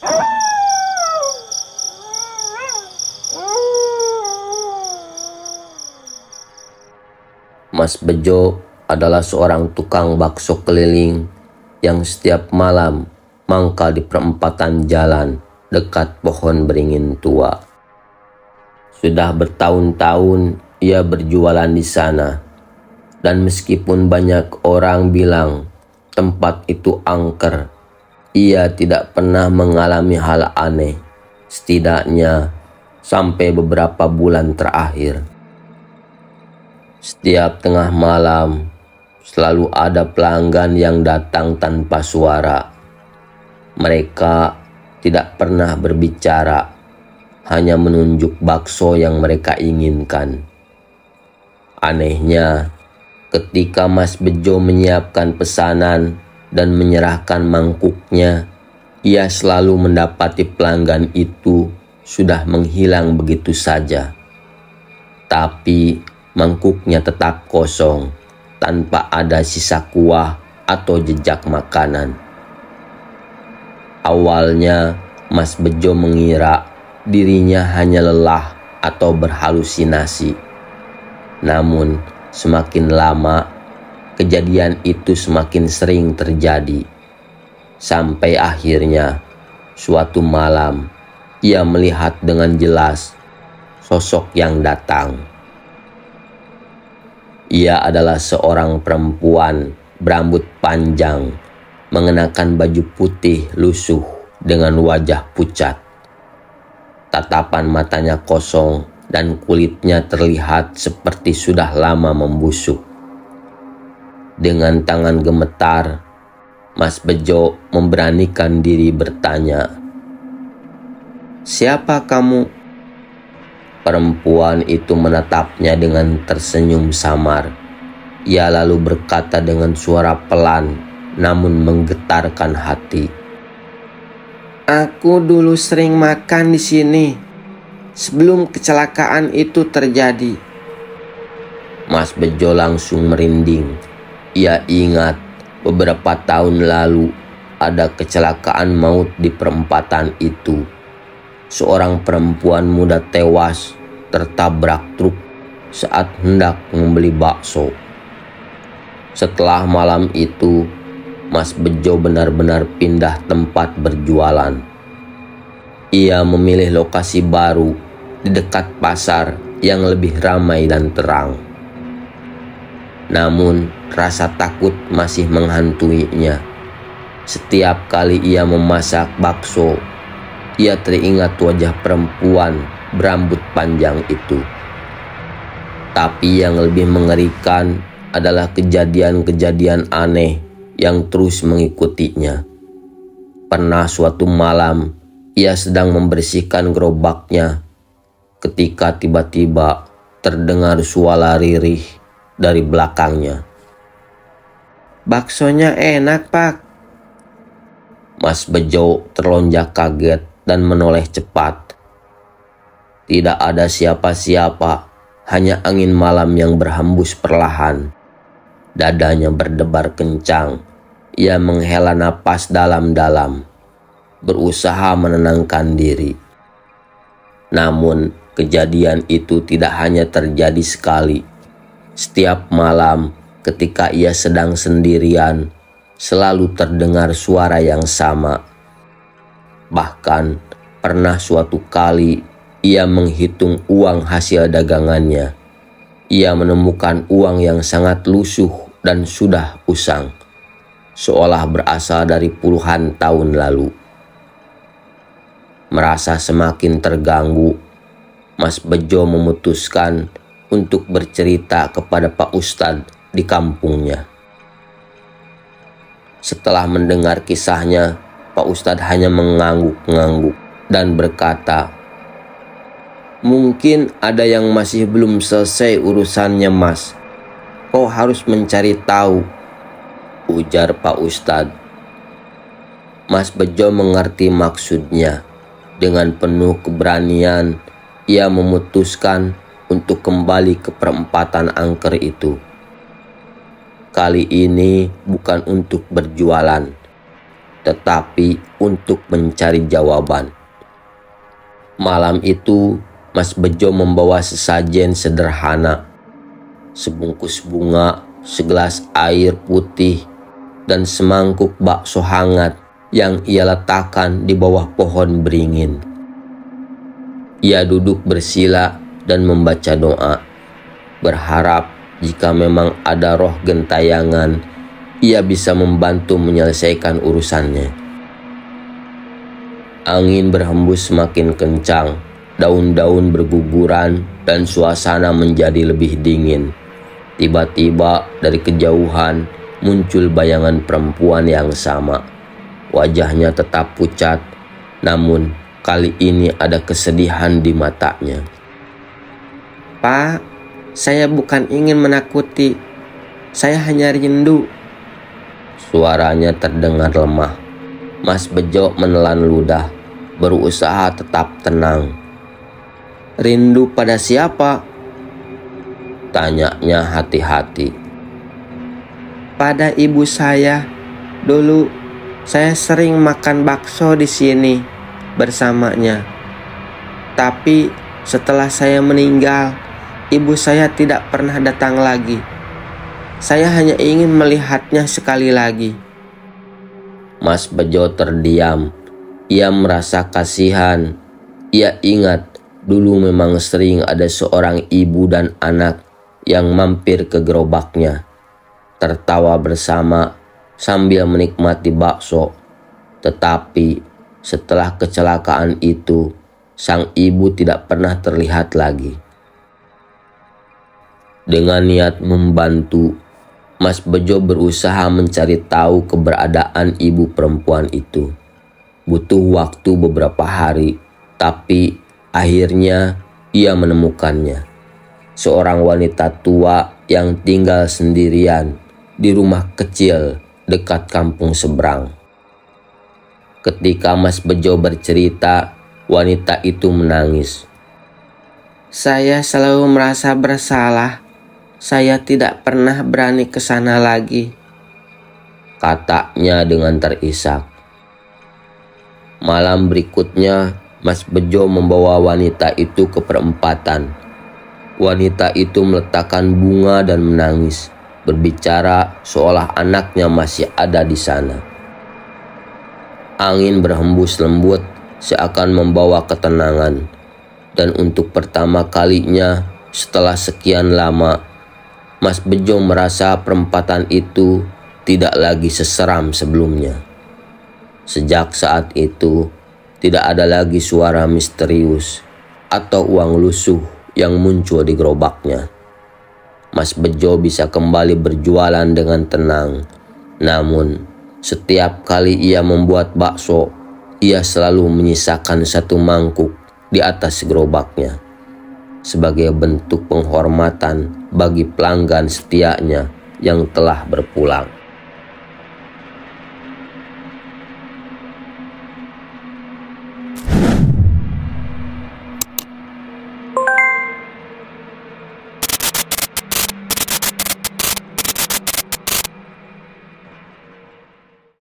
Mas Bejo adalah seorang tukang bakso keliling yang setiap malam mangkal di perempatan jalan dekat pohon beringin tua. Sudah bertahun-tahun ia berjualan di sana, dan meskipun banyak orang bilang tempat itu angker, ia tidak pernah mengalami hal aneh, setidaknya sampai beberapa bulan terakhir. Setiap tengah malam, selalu ada pelanggan yang datang tanpa suara. Mereka tidak pernah berbicara, hanya menunjuk bakso yang mereka inginkan. Anehnya, ketika Mas Bejo menyiapkan pesanan dan menyerahkan mangkuknya, ia selalu mendapati pelanggan itu sudah menghilang begitu saja. Tapi mangkuknya tetap kosong, tanpa ada sisa kuah atau jejak makanan. Awalnya, Mas Bejo mengira dirinya hanya lelah atau berhalusinasi. Namun, semakin lama, kejadian itu semakin sering terjadi. Sampai akhirnya, suatu malam, ia melihat dengan jelas sosok yang datang. Ia adalah seorang perempuan berambut panjang, mengenakan baju putih lusuh dengan wajah pucat. Tatapan matanya kosong dan kulitnya terlihat seperti sudah lama membusuk. Dengan tangan gemetar, Mas Bejo memberanikan diri bertanya, "Siapa kamu?" Perempuan itu menatapnya dengan tersenyum samar. Ia lalu berkata dengan suara pelan namun menggetarkan hati, "Aku dulu sering makan di sini sebelum kecelakaan itu terjadi." Mas Bejo langsung merinding. Ia ingat beberapa tahun lalu ada kecelakaan maut di perempatan itu. Seorang perempuan muda tewas tertabrak truk saat hendak membeli bakso. Setelah malam itu, Mas Bejo benar-benar pindah tempat berjualan. Ia memilih lokasi baru di dekat pasar yang lebih ramai dan terang. Namun, rasa takut masih menghantuinya. Setiap kali ia memasak bakso, ia teringat wajah perempuan berambut panjang itu. Tapi yang lebih mengerikan adalah kejadian-kejadian aneh yang terus mengikutinya. Pernah suatu malam, ia sedang membersihkan gerobaknya ketika tiba-tiba terdengar suara ririh dari belakangnya. "Baksonya enak, Pak." Mas Bejo terlonjak kaget dan menoleh cepat. Tidak ada siapa-siapa, hanya angin malam yang berhembus perlahan. Dadanya berdebar kencang. Ia menghela napas dalam-dalam, berusaha menenangkan diri. Namun, kejadian itu tidak hanya terjadi sekali. Setiap malam, ketika ia sedang sendirian, selalu terdengar suara yang sama. Bahkan pernah suatu kali ia menghitung uang hasil dagangannya. Ia menemukan uang yang sangat lusuh dan sudah usang, seolah berasal dari puluhan tahun lalu. Merasa semakin terganggu, Mas Bejo memutuskan untuk bercerita kepada Pak Ustadz di kampungnya. Setelah mendengar kisahnya, Pak Ustadz hanya mengangguk-ngangguk dan berkata, "Mungkin ada yang masih belum selesai urusannya, Mas. Kau harus mencari tahu," ujar Pak Ustadz. Mas Bejo mengerti maksudnya. Dengan penuh keberanian, ia memutuskan untuk kembali ke perempatan angker itu. Kali ini bukan untuk berjualan, tetapi untuk mencari jawaban. Malam itu, Mas Bejo membawa sesajen sederhana, sebungkus bunga, segelas air putih, dan semangkuk bakso hangat yang ia letakkan di bawah pohon beringin. Ia duduk bersila dan membaca doa, berharap jika memang ada roh gentayangan, ia bisa membantu menyelesaikan urusannya. Angin berhembus semakin kencang, daun-daun berguguran, dan suasana menjadi lebih dingin. Tiba-tiba dari kejauhan muncul bayangan perempuan yang sama. Wajahnya tetap pucat, namun kali ini ada kesedihan di matanya. "Pak, saya bukan ingin menakuti. Saya hanya rindu." Suaranya terdengar lemah. Mas Bejo menelan ludah, berusaha tetap tenang. "Rindu pada siapa?" tanyanya hati-hati. "Pada ibu saya. Dulu saya sering makan bakso di sini bersamanya. Tapi setelah saya meninggal, ibu saya tidak pernah datang lagi. Saya hanya ingin melihatnya sekali lagi." Mas Bejo terdiam. Ia merasa kasihan. Ia ingat dulu memang sering ada seorang ibu dan anak yang mampir ke gerobaknya, tertawa bersama sambil menikmati bakso. Tetapi setelah kecelakaan itu, sang ibu tidak pernah terlihat lagi. Dengan niat membantu, Mas Bejo berusaha mencari tahu keberadaan ibu perempuan itu. Butuh waktu beberapa hari, tapi akhirnya ia menemukannya. Seorang wanita tua yang tinggal sendirian di rumah kecil dekat kampung seberang. Ketika Mas Bejo bercerita, wanita itu menangis. "Saya selalu merasa bersalah. Saya tidak pernah berani ke sana lagi," katanya dengan terisak. Malam berikutnya, Mas Bejo membawa wanita itu ke perempatan. Wanita itu meletakkan bunga dan menangis, berbicara seolah anaknya masih ada di sana. Angin berhembus lembut seakan membawa ketenangan. Dan untuk pertama kalinya setelah sekian lama, Mas Bejo merasa perempatan itu tidak lagi seseram sebelumnya. Sejak saat itu, tidak ada lagi suara misterius atau uang lusuh yang muncul di gerobaknya. Mas Bejo bisa kembali berjualan dengan tenang. Namun, setiap kali ia membuat bakso, ia selalu menyisakan satu mangkuk di atas gerobaknya sebagai bentuk penghormatan bagi pelanggan setianya yang telah berpulang.